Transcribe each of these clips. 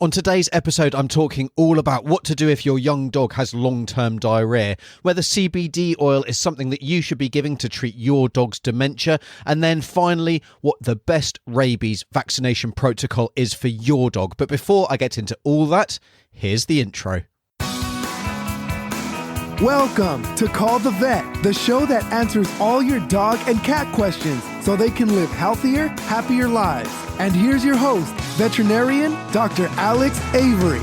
On today's episode, I'm talking all about what to do if your young dog has long-term diarrhea, whether CBD oil is something that you should be giving to treat your dog's dementia, and then finally, what the best rabies vaccination protocol is for your dog. But before I get into all that, here's the intro. Welcome to Call the Vet, the show that answers all your dog and cat questions so they can live healthier, happier lives. And here's your host, veterinarian Dr. Alex Avery.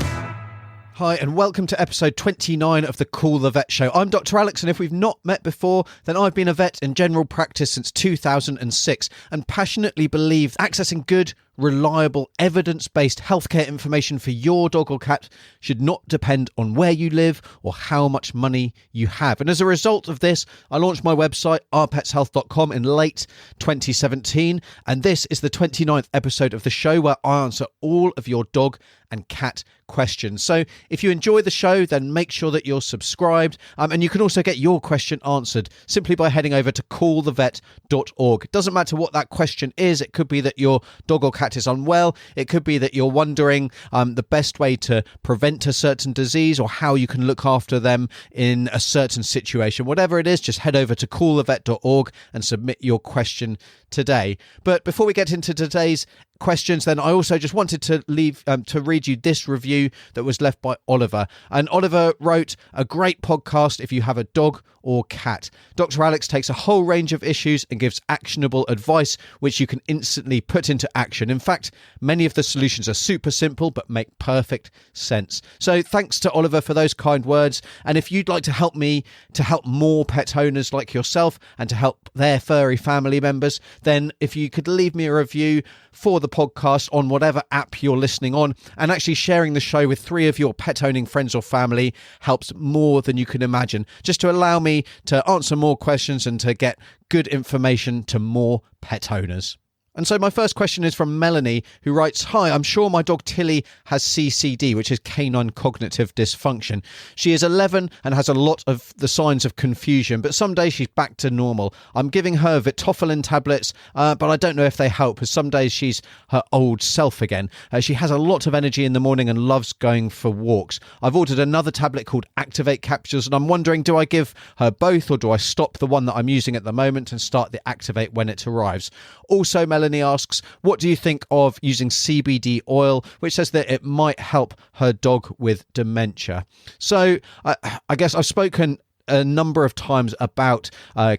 Hi, and welcome to episode 29 of the Call the Vet show. I'm Dr. Alex, and if we've not met before, then I've been a vet in general practice since 2006 and passionately believe accessing good, reliable, evidence-based healthcare information for your dog or cat should not depend on where you live or how much money you have. And as a result of this, I launched my website, ourpetshealth.com, in late 2017. And this is the 29th episode of the show where I answer all of your dog and cat questions. So if you enjoy the show, then make sure that you're subscribed. And you can also get your question answered simply by heading over to callthevet.org. It doesn't matter what that question is. It could be that your dog or cat is unwell. It could be that you're wondering the best way to prevent a certain disease or how you can look after them in a certain situation. Whatever it is, just head over to callthevet.org and submit your question today. But before we get into today's questions, then I also just wanted to read you this review that was left by Oliver. And Oliver wrote, "A great podcast if you have a dog or cat. Dr. Alex takes a whole range of issues and gives actionable advice which you can instantly put into action. In fact, many of the solutions are super simple but make perfect sense." So thanks to Oliver for those kind words. And if you'd like to help me to help more pet owners like yourself and to help their furry family members, then if you could leave me a review for the podcast on whatever app you're listening on, and actually sharing the show with 3 of your pet owning friends or family helps more than you can imagine, just to allow me to answer more questions and to get good information to more pet owners. And so my first question is from Melanie, who writes, "Hi, I'm sure my dog Tilly has CCD, which is canine cognitive dysfunction. She is 11 and has a lot of the signs of confusion, but some days she's back to normal. I'm giving her vitofilin tablets, but I don't know if they help, as some days she's her old self again. She has a lot of energy in the morning and loves going for walks. I've ordered another tablet called Activate capsules, and I'm wondering, do I give her both or do I stop the one that I'm using at the moment and start the Activate when it arrives?" Also, Melanie asks, "What do you think of using CBD oil, which says that it might help her dog with dementia?" So I guess I've spoken a number of times about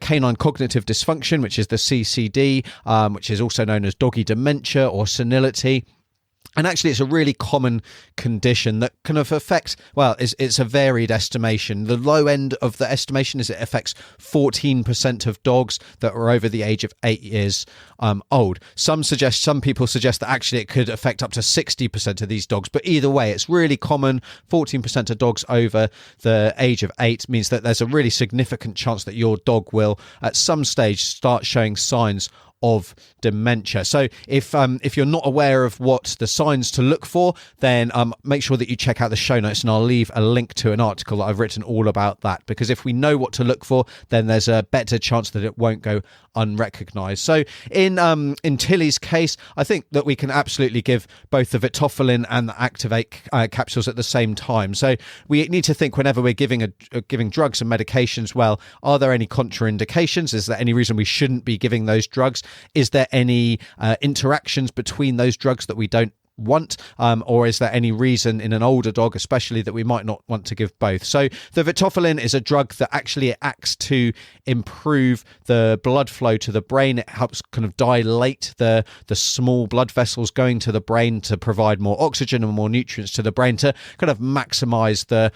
canine cognitive dysfunction, which is the CCD, which is also known as doggy dementia or senility. And actually, it's a really common condition that kind of affects, well, it's a varied estimation. The low end of the estimation is it affects 14% of dogs that are over the age of 8 years old. Some people suggest that actually it could affect up to 60% of these dogs. But either way, it's really common. 14% of dogs over the age of 8 means that there's a really significant chance that your dog will, at some stage, start showing signs of dementia. So if you're not aware of what the signs to look for, then make sure that you check out the show notes, and I'll leave a link to an article that I've written all about that, because if we know what to look for, then there's a better chance that it won't go unrecognized. So in Tilly's case, I think that we can absolutely give both the vitofilin and the Activate capsules at the same time. So we need to think, whenever we're giving drugs and medications, well, are there any contraindications? Is there any reason we shouldn't be giving those drugs? Is there any interactions between those drugs that we don't want, or is there any reason in an older dog especially that we might not want to give both? So the vitofilin is a drug that actually acts to improve the blood flow to the brain. It helps kind of dilate the small blood vessels going to the brain to provide more oxygen and more nutrients to the brain, to kind of maximize the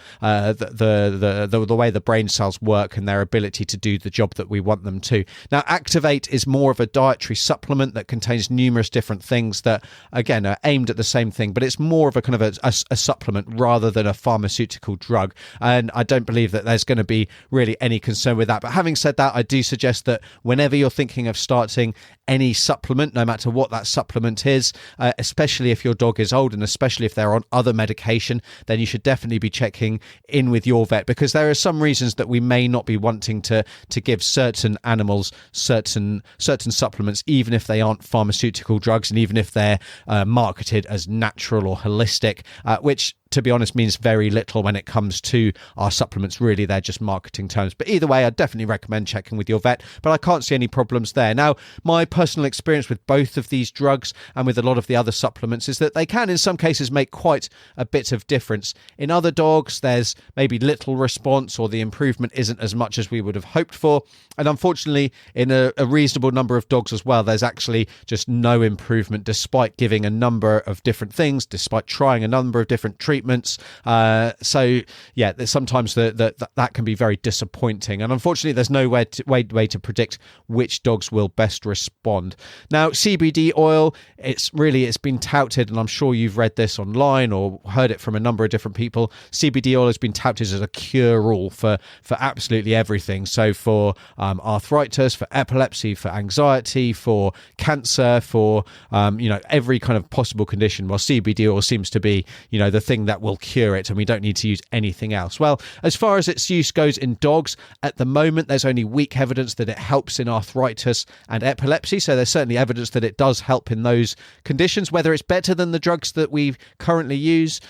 way the brain cells work and their ability to do the job that we want them to. Now, Activate is more of a dietary supplement that contains numerous different things that, again, are aimed at the same thing, but it's more of a kind of a supplement rather than a pharmaceutical drug. And I don't believe that there's going to be really any concern with that. But having said that, I do suggest that whenever you're thinking of starting any supplement, no matter what that supplement is, especially if your dog is old and especially if they're on other medication, then you should definitely be checking in with your vet, because there are some reasons that we may not be wanting to give certain animals certain supplements, even if they aren't pharmaceutical drugs and even if they're marketed presented as natural or holistic, which, to be honest, means very little when it comes to our supplements. Really, they're just marketing terms. But either way, I definitely recommend checking with your vet, but I can't see any problems there. Now, my personal experience with both of these drugs and with a lot of the other supplements is that they can, in some cases, make quite a bit of difference. In other dogs, there's maybe little response, or the improvement isn't as much as we would have hoped for. And unfortunately, in a reasonable number of dogs as well, there's actually just no improvement despite giving a number of different things, despite trying a number of different treatments. So yeah, sometimes that can be very disappointing. And unfortunately, there's no way to predict which dogs will best respond. Now, CBD oil, it's been touted, and I'm sure you've read this online or heard it from a number of different people. CBD oil has been touted as a cure-all for absolutely everything. So for arthritis, for epilepsy, for anxiety, for cancer, for every kind of possible condition. Well, CBD oil seems to be the thing that will cure it, and we don't need to use anything else. Well, as far as its use goes in dogs, at the moment there's only weak evidence that it helps in arthritis and epilepsy. So there's certainly evidence that it does help in those conditions. Whether it's better than the drugs that we currently use,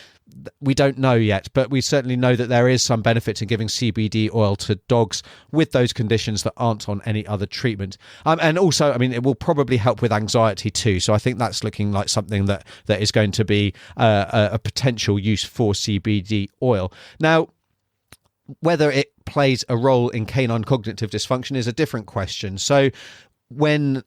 we don't know yet, but we certainly know that there is some benefit in giving CBD oil to dogs with those conditions that aren't on any other treatment. And also, it will probably help with anxiety too. So I think that's looking like something that is going to be a potential use for CBD oil. Now, whether it plays a role in canine cognitive dysfunction is a different question. So when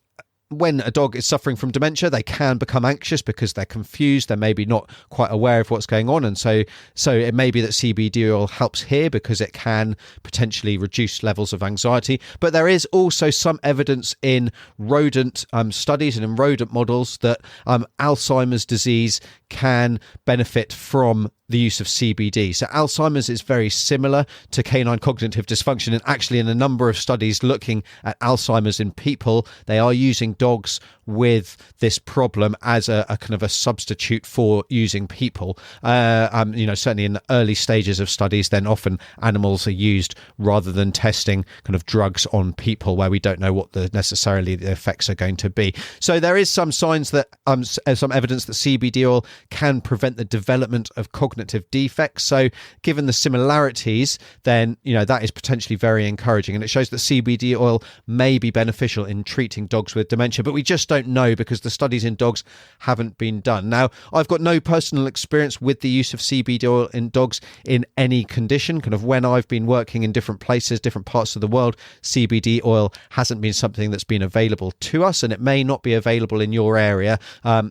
a dog is suffering from dementia, they can become anxious because they're confused. They're maybe not quite aware of what's going on. And so it may be that CBD oil helps here because it can potentially reduce levels of anxiety. But there is also some evidence in rodent studies and in rodent models that Alzheimer's disease can benefit from the use of CBD. So Alzheimer's is very similar to canine cognitive dysfunction, and actually in a number of studies looking at Alzheimer's in people, they are using dogs with this problem as a kind of a substitute for using people. Certainly in the early stages of studies, then often animals are used rather than testing kind of drugs on people where we don't know what necessarily the effects are going to be. So there is some signs that some evidence that CBD oil can prevent the development of cognitive defects. So given the similarities, then that is potentially very encouraging, and it shows that CBD oil may be beneficial in treating dogs with dementia, but we just don't know because the studies in dogs haven't been done. Now, I've got no personal experience with the use of CBD oil in dogs in any condition. Kind of when I've been working in different places, different parts of the world, CBD oil hasn't been something that's been available to us, and it may not be available in your area.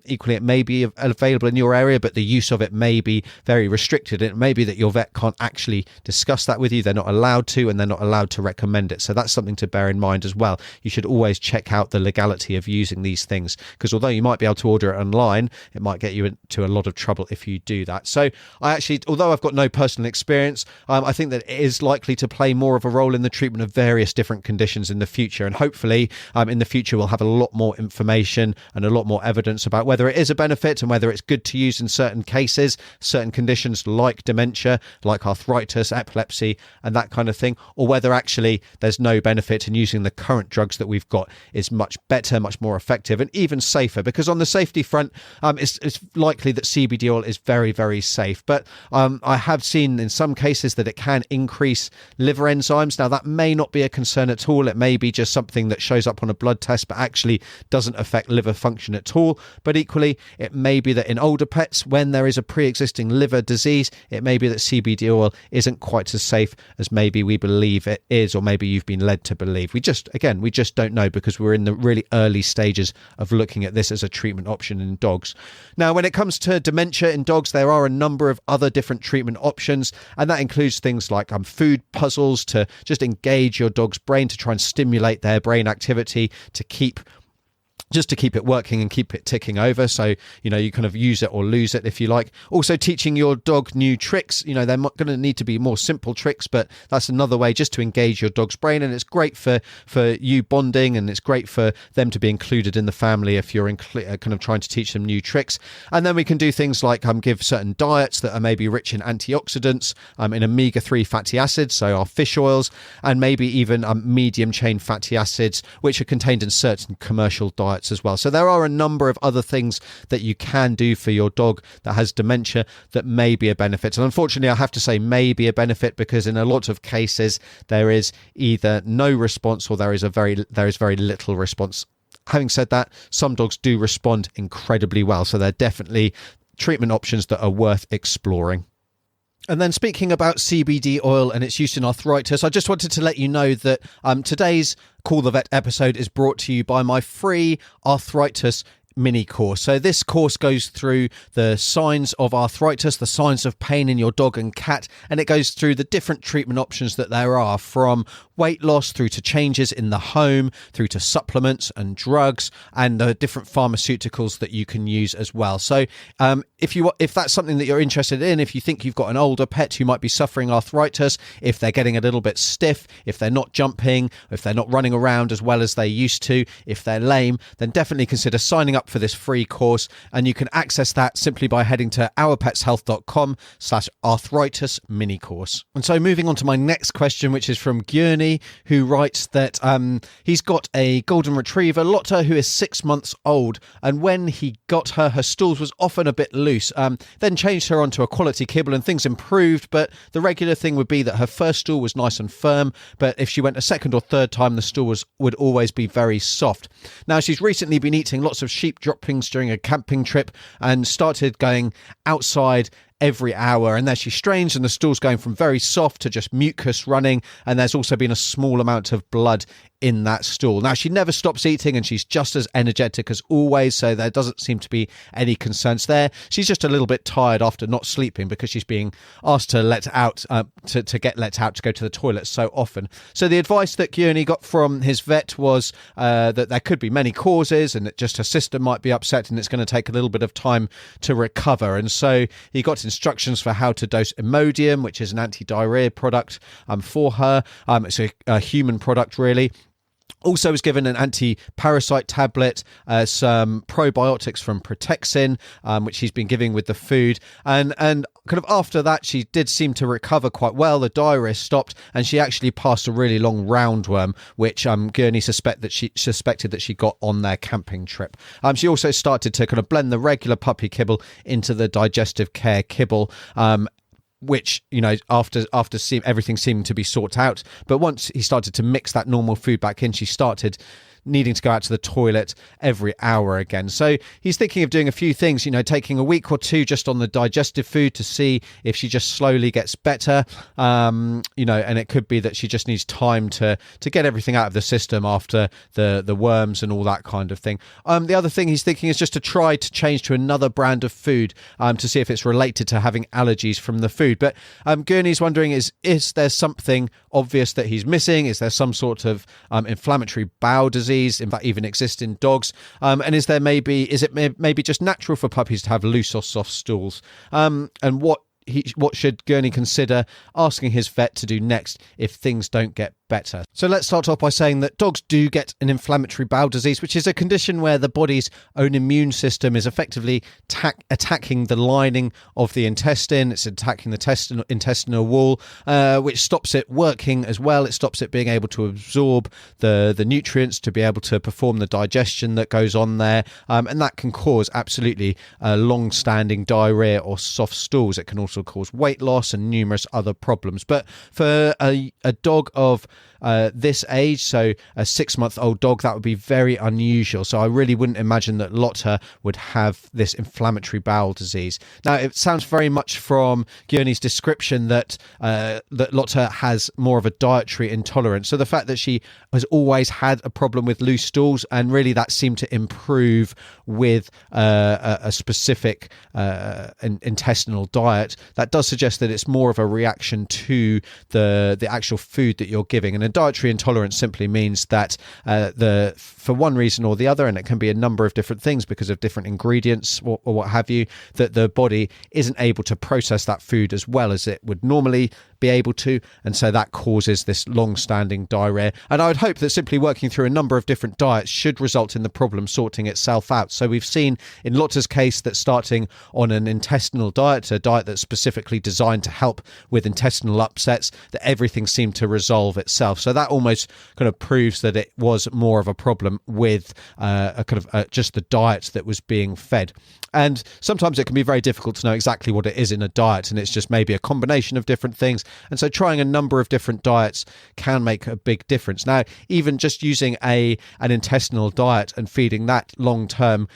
Equally, it may be available in your area, but the use of it may be very restricted. It may be that your vet can't actually discuss that with you. They're not allowed to, and they're not allowed to recommend it. So that's something to bear in mind as well. You should always check out the legality of using these things, because although you might be able to order it online, it might get you into a lot of trouble if you do that. So although I've got no personal experience, I think that it is likely to play more of a role in the treatment of various different conditions in the future. And hopefully in the future, we'll have a lot more information and a lot more evidence about whether it is a benefit and whether it's good to use in certain cases, certain conditions like dementia, like arthritis, epilepsy, and that kind of thing, or whether actually there's no benefit in using the current drugs that we've got is much better, much more effective, and even safer. Because on the safety front, it's likely that CBD oil is very, very safe. But I have seen in some cases that it can increase liver enzymes. Now, that may not be a concern at all. It may be just something that shows up on a blood test, but actually doesn't affect liver function at all. But equally, it may be that in older pets, when there is a pre-existing liver disease, it may be that CBD oil isn't quite as safe as maybe we believe it is, or maybe you've been led to believe. We just don't know, because we're in the really early stages of looking at this as a treatment option in dogs. Now, when it comes to dementia in dogs, there are a number of other different treatment options, and that includes things like food puzzles to just engage your dog's brain, to try and stimulate their brain activity, to keep it working and keep it ticking over. So, you kind of use it or lose it, if you like. Also, teaching your dog new tricks. They're going to need to be more simple tricks, but that's another way just to engage your dog's brain. And it's great for you bonding, and it's great for them to be included in the family if you're kind of trying to teach them new tricks. And then we can do things like give certain diets that are maybe rich in antioxidants, in omega-3 fatty acids, so our fish oils, and maybe even medium chain fatty acids, which are contained in certain commercial diets diets as well. So there are a number of other things that you can do for your dog that has dementia that may be a benefit. And unfortunately, I have to say may be a benefit, because in a lot of cases there is either no response or there is very little response. Having said that, some dogs do respond incredibly well, so they're definitely treatment options that are worth exploring. And then speaking about CBD oil and its use in arthritis, I just wanted to let you know that today's Call the Vet episode is brought to you by my free arthritis mini course. So this course goes through the signs of arthritis, the signs of pain in your dog and cat, and it goes through the different treatment options that there are, from weight loss through to changes in the home, through to supplements and drugs, and the different pharmaceuticals that you can use as well. So if that's something that you're interested in, if you think you've got an older pet who might be suffering arthritis, if they're getting a little bit stiff, if they're not jumping, if they're not running around as well as they used to, if they're lame, then definitely consider signing up for this free course, and you can access that simply by heading to ourpetshealth.com/arthritis mini course. And so moving on to my next question, which is from Gurney, who writes that he's got a golden retriever, Lotta, who is 6 months old, and when he got her, her stools was often a bit loose. Then changed her onto a quality kibble and things improved, but the regular thing would be that her first stool was nice and firm, but if she went a second or third time, the stool would always be very soft. Now, she's recently been eating lots of sheep droppings during a camping trip and started going outside every hour, and there she strains and the stool's going from very soft to just mucus running, and there's also been a small amount of blood in that stool. Now, she never stops eating and she's just as energetic as always, so there doesn't seem to be any concerns there. She's just a little bit tired after not sleeping because she's being asked to let out to get let out to go to the toilet so often. So the advice that Gurney got from his vet was that there could be many causes and that just her system might be upset and it's going to take a little bit of time to recover. And so he got instructions for how to dose Imodium, which is an anti-diarrhea product for her. It's a human product, really. Also was given an anti-parasite tablet, some probiotics from Protexin, which he's been giving with the food. And kind of after that, she did seem to recover quite well. The diarrhea stopped and she actually passed a really long roundworm, which Gurney suspected that she got on their camping trip. She also started to kind of blend the regular puppy kibble into the digestive care kibble, which, you know, after everything seemed to be sorted out. But once he started to mix that normal food back in, she started needing to go out to the toilet every hour again. So he's thinking of doing a few things, you know, taking a week or two just on the digestive food to see if she just slowly gets better, you know, and it could be that she just needs time to get everything out of the system after the worms and all that kind of thing. The other thing he's thinking is just to try to change to another brand of food to see if it's related to having allergies from the food. But Gurney's wondering, is there something obvious that he's missing? Is there some sort of inflammatory bowel disease? In fact, even exists in dogs, and is it maybe just natural for puppies to have loose or soft stools? And what should Gurney consider asking his vet to do next if things don't get better? So let's start off by saying that dogs do get an inflammatory bowel disease, which is a condition where the body's own immune system is effectively attacking the lining of the intestine. It's attacking the intestinal wall, which stops it working as well. It stops it being able to absorb the nutrients to be able to perform the digestion that goes on there, and that can cause absolutely long-standing diarrhea or soft stools. It can also cause weight loss and numerous other problems. But for a dog of this age, so a 6-month-old dog, that would be very unusual. So I really wouldn't imagine that Lotta would have this inflammatory bowel disease. Now, it sounds very much from Gurney's description that Lotta has more of a dietary intolerance. So the fact that she has always had a problem with loose stools, and really that seemed to improve with a specific intestinal diet, that does suggest that it's more of a reaction to the actual food that you're giving. And a dietary intolerance simply means that for one reason or the other, and it can be a number of different things because of different ingredients or what have you, that the body isn't able to process that food as well as it would normally be able to, and so that causes this long-standing diarrhea. And I would hope that simply working through a number of different diets should result in the problem sorting itself out. So we've seen in Lotta's case that starting on an intestinal diet, a diet that's specifically designed to help with intestinal upsets, that everything seemed to resolve itself. So that almost kind of proves that it was more of a problem with just the diet that was being fed. And sometimes it can be very difficult to know exactly what it is in a diet, and it's just maybe a combination of different things. And so trying a number of different diets can make a big difference. Now, even just using an intestinal diet and feeding that long term,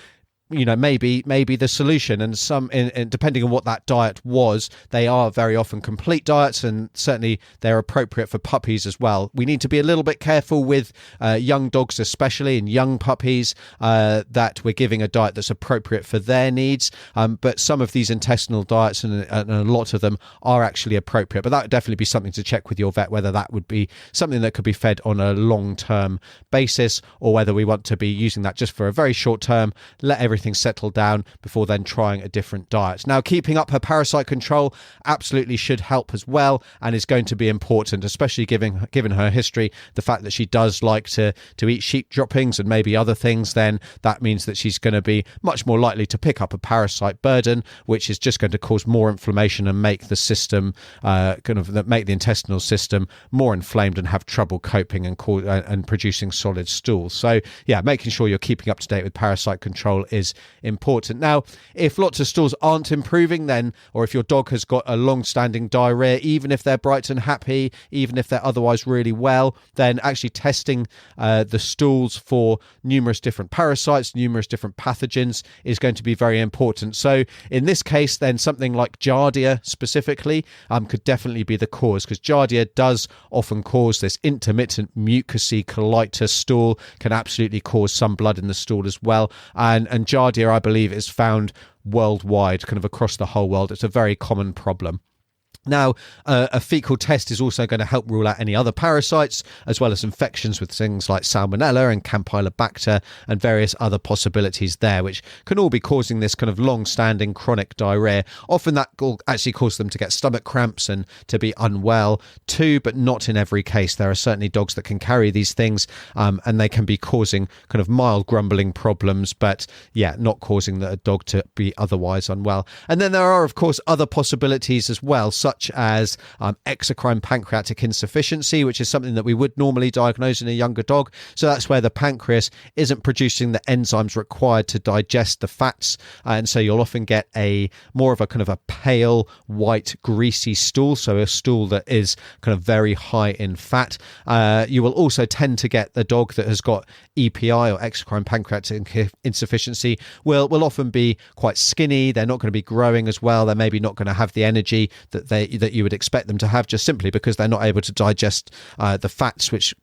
maybe the solution. And depending on what that diet was, they are very often complete diets, and certainly they're appropriate for puppies as well. We need to be a little bit careful with young dogs, especially, and young puppies, that we're giving a diet that's appropriate for their needs. But some of these intestinal diets, and a lot of them, are actually appropriate. But that would definitely be something to check with your vet, whether that would be something that could be fed on a long-term basis, or whether we want to be using that just for a very short term, let everything settle down before then trying a different diet. Now, keeping up her parasite control absolutely should help as well, and is going to be important, especially given her history. The fact that she does like to eat sheep droppings and maybe other things, then that means that she's going to be much more likely to pick up a parasite burden, which is just going to cause more inflammation and make the system make the intestinal system more inflamed and have trouble coping and producing solid stools. So yeah, making sure you're keeping up to date with parasite control is important. Now, if lots of stools aren't improving, then, or if your dog has got a long-standing diarrhea, even if they're bright and happy, even if they're otherwise really well, then actually testing the stools for numerous different parasites, numerous different pathogens, is going to be very important. So in this case, then, something like Giardia specifically could definitely be the cause, because Giardia does often cause this intermittent mucousy colitis stool, can absolutely cause some blood in the stool as well. And Giardia, I believe, is found worldwide, kind of across the whole world. It's a very common problem. Now, a fecal test is also going to help rule out any other parasites, as well as infections with things like Salmonella and Campylobacter and various other possibilities there, which can all be causing this kind of long-standing chronic diarrhea. Often that will actually cause them to get stomach cramps and to be unwell too, but not in every case. There are certainly dogs that can carry these things, and they can be causing kind of mild grumbling problems, but yeah, not causing a dog to be otherwise unwell. And then there are, of course, other possibilities as well, such as exocrine pancreatic insufficiency, which is something that we would normally diagnose in a younger dog. So that's where the pancreas isn't producing the enzymes required to digest the fats, and so you'll often get more of a kind of a pale, white, greasy stool, so a stool that is kind of very high in fat. You will also tend to get the dog that has got EPI, or exocrine pancreatic insufficiency, will often be quite skinny. They're not going to be growing as well. They're maybe not going to have the energy that you would expect them to have, just simply because they're not able to digest the fats, which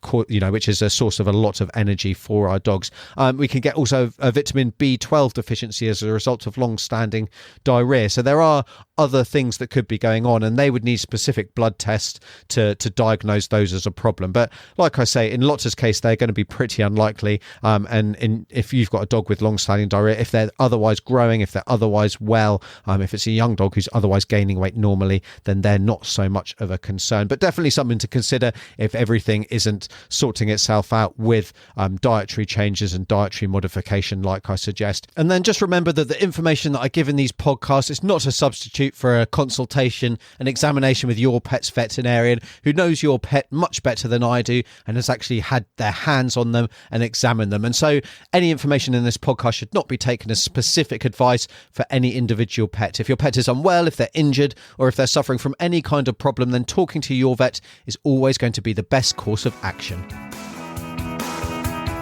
is a source of a lot of energy for our dogs. We can get also a vitamin B12 deficiency as a result of long-standing diarrhea. So there are other things that could be going on, and they would need specific blood tests to diagnose those as a problem. But like I say, in Lotta's case, they're going to be pretty unlikely. If you've got a dog with long-standing diarrhea, if they're otherwise growing, if they're otherwise well, if it's a young dog who's otherwise gaining weight normally, then they're not so much of a concern. But definitely something to consider if everything isn't sorting itself out with dietary changes and dietary modification, like I suggest. And then just remember that the information that I give in these podcasts is not a substitute for a consultation, an examination with your pet's veterinarian, who knows your pet much better than I do and has actually had their hands on them and examined them. And so any information in this podcast should not be taken as specific advice for any individual pet. If your pet is unwell, if they're injured, or if they're suffering from any kind of problem, then talking to your vet is always going to be the best course of action.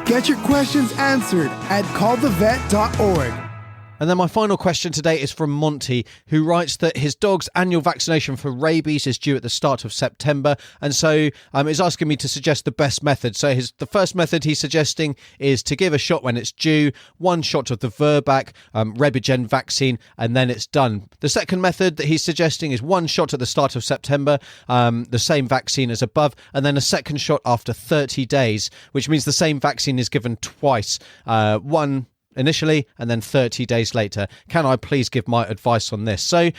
Get your questions answered at callthevet.org. And then my final question today is from Monty, who writes that his dog's annual vaccination for rabies is due at the start of September, and so is asking me to suggest the best method. So the first method he's suggesting is to give a shot when it's due, one shot of the Virbac Rabigen vaccine, and then it's done. The second method that he's suggesting is one shot at the start of September, the same vaccine as above, and then a second shot after 30 days, which means the same vaccine is given twice, one initially and then 30 days later. Can I please give my advice on this? So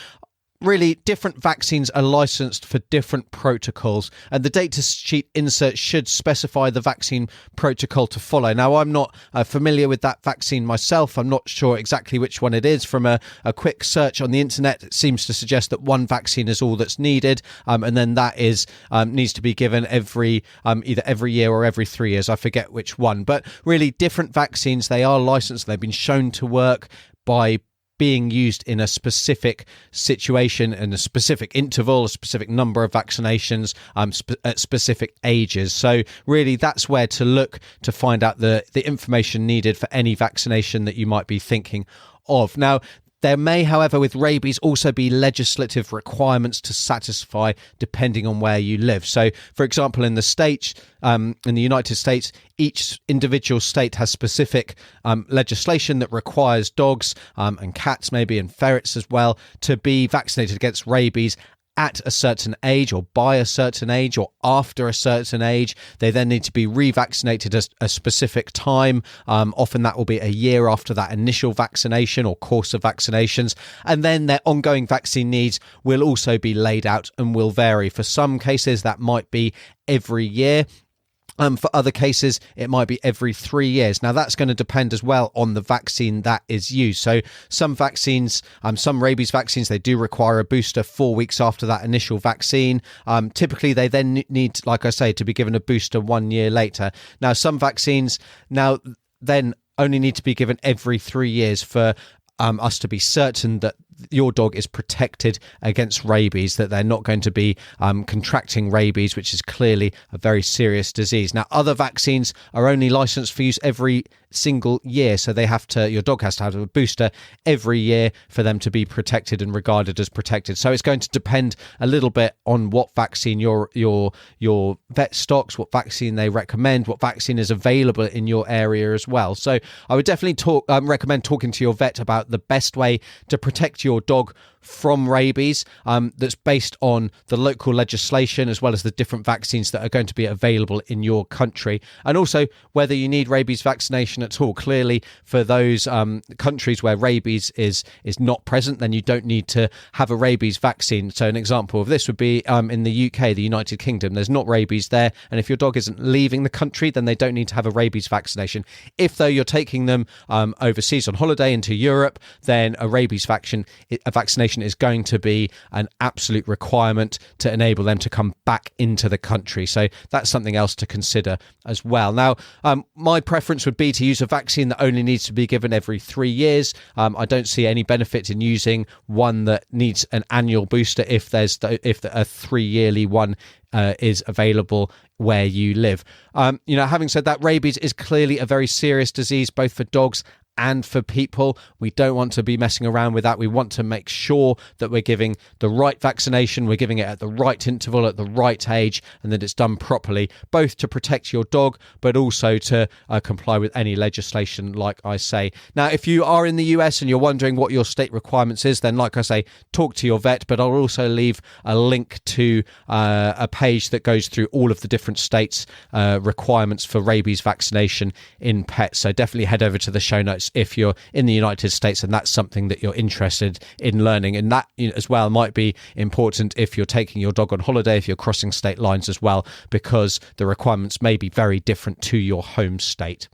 really, different vaccines are licensed for different protocols, and the data sheet insert should specify the vaccine protocol to follow. Now, I'm not familiar with that vaccine myself. I'm not sure exactly which one it is. From a quick search on the internet, it seems to suggest that one vaccine is all that's needed, and then that is needs to be given either every year or every 3 years. I forget which one, but really, different vaccines, they are licensed. They've been shown to work by being used in a specific situation, in a specific interval, a specific number of vaccinations, at specific ages. So really, that's where to look to find out the information needed for any vaccination that you might be thinking of. Now, there may, however, with rabies also be legislative requirements to satisfy depending on where you live. So, for example, in the United States, each individual state has specific legislation that requires dogs and cats, maybe, and ferrets as well, to be vaccinated against rabies at a certain age, or by a certain age, or after a certain age. They then need to be revaccinated at a specific time. Often that will be a year after that initial vaccination or course of vaccinations. And then their ongoing vaccine needs will also be laid out and will vary. For some cases, that might be every year. For other cases, it might be every 3 years. Now, that's going to depend as well on the vaccine that is used. So some vaccines, some rabies vaccines, they do require a booster 4 weeks after that initial vaccine. Typically, they then need, like I say, to be given a booster 1 year later. Now, some vaccines then only need to be given every 3 years for us to be certain that your dog is protected against rabies, that they're not going to be contracting rabies, which is clearly a very serious disease. Now, other vaccines are only licensed for use every single year, so your dog has to have a booster every year for them to be protected and regarded as protected. So it's going to depend a little bit on what vaccine your vet stocks, what vaccine they recommend, what vaccine is available in your area as well. So I would definitely recommend talking to your vet about the best way to protect your dog from rabies, that's based on the local legislation as well as the different vaccines that are going to be available in your country, and also whether you need rabies vaccination at all. Clearly, for those countries where rabies is not present, then you don't need to have a rabies vaccine. So an example of this would be in the UK, the United Kingdom. There's not rabies there, and if your dog isn't leaving the country, then they don't need to have a rabies vaccination. If, though, you're taking them overseas on holiday into Europe, then a rabies vaccination is going to be an absolute requirement to enable them to come back into the country. So that's something else to consider as well. Now, my preference would be to use a vaccine that only needs to be given every 3 years. I don't see any benefit in using one that needs an annual booster if a 3-yearly one is available where you live. Having said that, rabies is clearly a very serious disease, both for dogs and for people. We don't want to be messing around with that. We want to make sure that we're giving the right vaccination, we're giving it at the right interval, at the right age, and that it's done properly, both to protect your dog, but also to comply with any legislation, like I say. Now, if you are in the US and you're wondering what your state requirements is, then like I say, talk to your vet, but I'll also leave a link to a page that goes through all of the different states' requirements for rabies vaccination in pets. So definitely head over to the show notes if you're in the United States and that's something that you're interested in learning. And that as well might be important if you're taking your dog on holiday, if you're crossing state lines as well, because the requirements may be very different to your home state.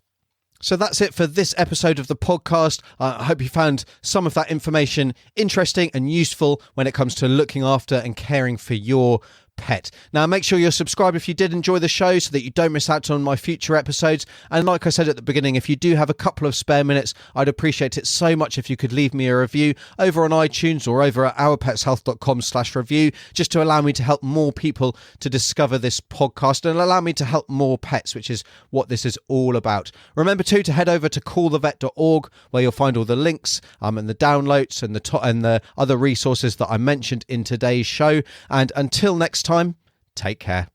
So that's it for this episode of the podcast. I hope you found some of that information interesting and useful when it comes to looking after and caring for your pet. Now, make sure you're subscribed if you did enjoy the show so that you don't miss out on my future episodes. And like I said at the beginning, if you do have a couple of spare minutes, I'd appreciate it so much if you could leave me a review over on iTunes or over at ourpetshealth.com/review, just to allow me to help more people to discover this podcast and allow me to help more pets, which is what this is all about. Remember too to head over to callthevet.org, where you'll find all the links and the downloads and the other resources that I mentioned in today's show. And until next time, take care.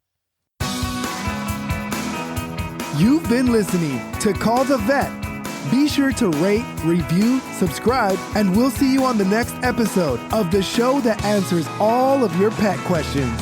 You've been listening to Call the Vet. Be sure to rate, review, subscribe, and we'll see you on the next episode of the show that answers all of your pet questions.